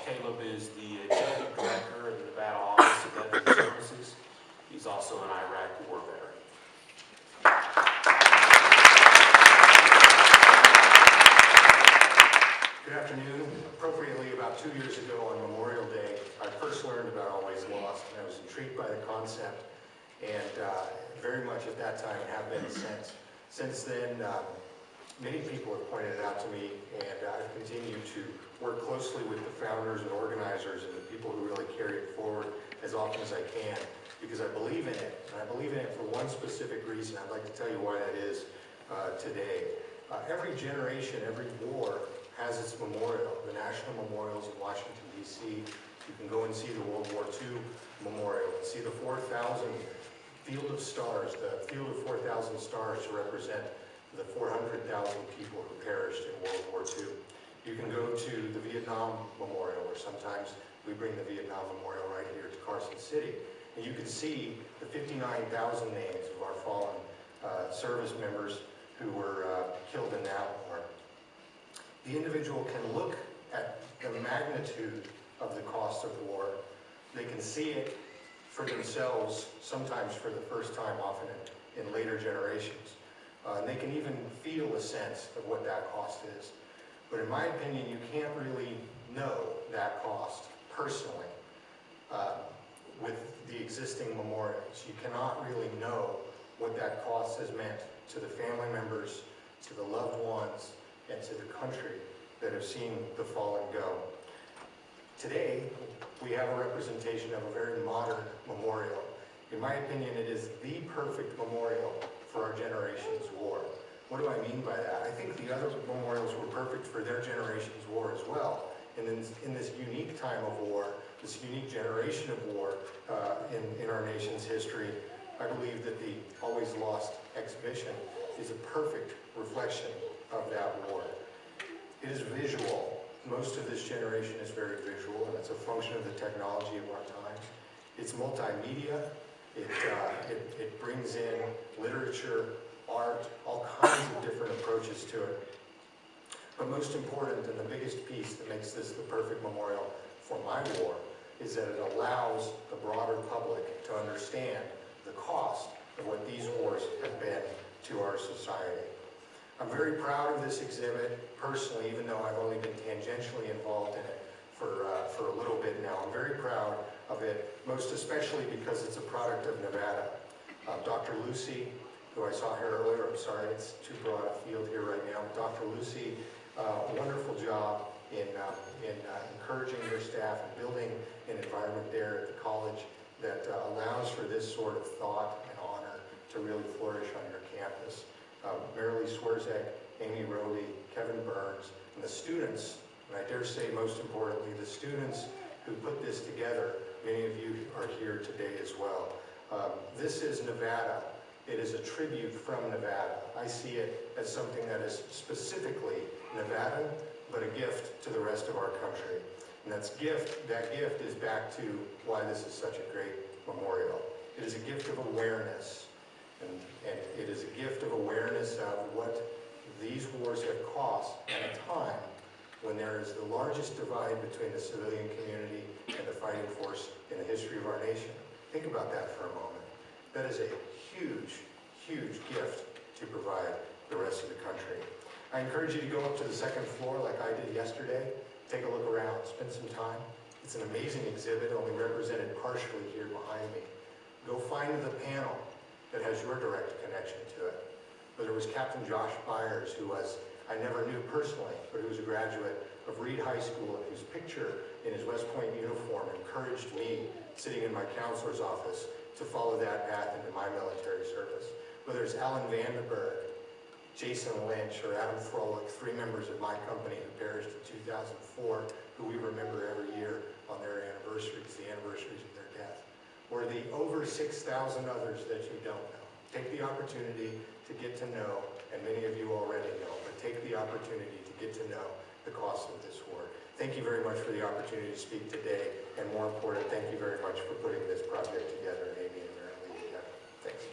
Caleb is the Executive Director of the Nevada Office of Veteran Services. He's also an Iraq War veteran. Good afternoon. Appropriately about 2 years ago on Memorial Day, I first learned about Always Lost, and I was intrigued by the concept, and very much at that time have been since. Since then, many people have pointed it out to me, and I've continued to work closely with the founders and organizers and the people who really carry it forward as often as I can, because I believe in it, and I believe in it for one specific reason. I'd like to tell you why that is today. Every generation, every war has its memorial, the national memorials in Washington, D.C. You can go and see the World War II memorial and see the 4,000 field of stars, the field of 4,000 stars to represent the 400,000 people who perished in World War II. You can go to the Vietnam Memorial, or sometimes we bring the Vietnam Memorial right here to Carson City, and you can see the 59,000 names of our fallen service members who were killed in that war. The individual can look at the magnitude of the cost of war. They can see it for themselves, sometimes for the first time, often in later generations. And they can even feel a sense of what that cost is. But in my opinion, you can't really know that cost personally with the existing memorials. You cannot really know what that cost has meant to the family members, to the loved ones, and to the country that have seen the fallen go. Today, we have a representation of a very modern memorial. In my opinion, it is the perfect memorial for our generation's war. What do I mean by that? I think the other memorials were perfect for their generation's war as well. And in this unique time of war, this unique generation of war in our nation's history, I believe that the Always Lost exhibition is a perfect reflection of that war. It is visual. Most of this generation is very visual, and it's a function of the technology of our time. It's multimedia. It brings in literature, art, all kinds of different approaches to it. But most important, and the biggest piece that makes this the perfect memorial for my war, is that it allows the broader public to understand the cost of what these wars have been to our society. I'm very proud of this exhibit personally, even though I've only been tangentially involved in it for a little bit now. I'm very proud of it, most especially because it's a product of Nevada. Dr. Lucy, who I saw here earlier, I'm sorry, it's too broad a field here right now. Dr. Lucy, a wonderful job in encouraging your staff and building an environment there at the college that allows for this sort of thought and honor to really flourish on your campus. Marilee Swerzek, Amy Roby, Kevin Burns, and the students, and I dare say most importantly, the students who put this together. Many of you are here today as well. This is Nevada. It is a tribute from Nevada. I see it as something that is specifically Nevada, but a gift to the rest of our country. And that gift is back to why this is such a great memorial. It is a gift of awareness. And it is a gift of awareness of what these wars have cost at a time when there is the largest divide between the civilian community and the fighting force in the history of our nation. Think about that for a moment. That is a huge, huge gift to provide the rest of the country. I encourage you to go up to the second floor like I did yesterday. Take a look around, spend some time. It's an amazing exhibit, only represented partially here behind me. Go find the panel that has your direct connection to it. Whether it was Captain Josh Byers, who was, I never knew personally, but who was a graduate of Reed High School, and whose picture in his West Point uniform encouraged me, sitting in my counselor's office, to follow that path into my military service. Whether it's Alan Vandenberg, Jason Lynch, or Adam Froelich, 3 members of my company who perished in 2004, who we remember every year on their anniversaries, the anniversaries of their death. Or the over 6,000 others that you don't know. Take the opportunity to get to know, and many of you already know, but take the opportunity to get to know the cost of this war. Thank you very much for the opportunity to speak today, and more important, thank you very much for putting this project together, Amy and Marilee together. Thanks.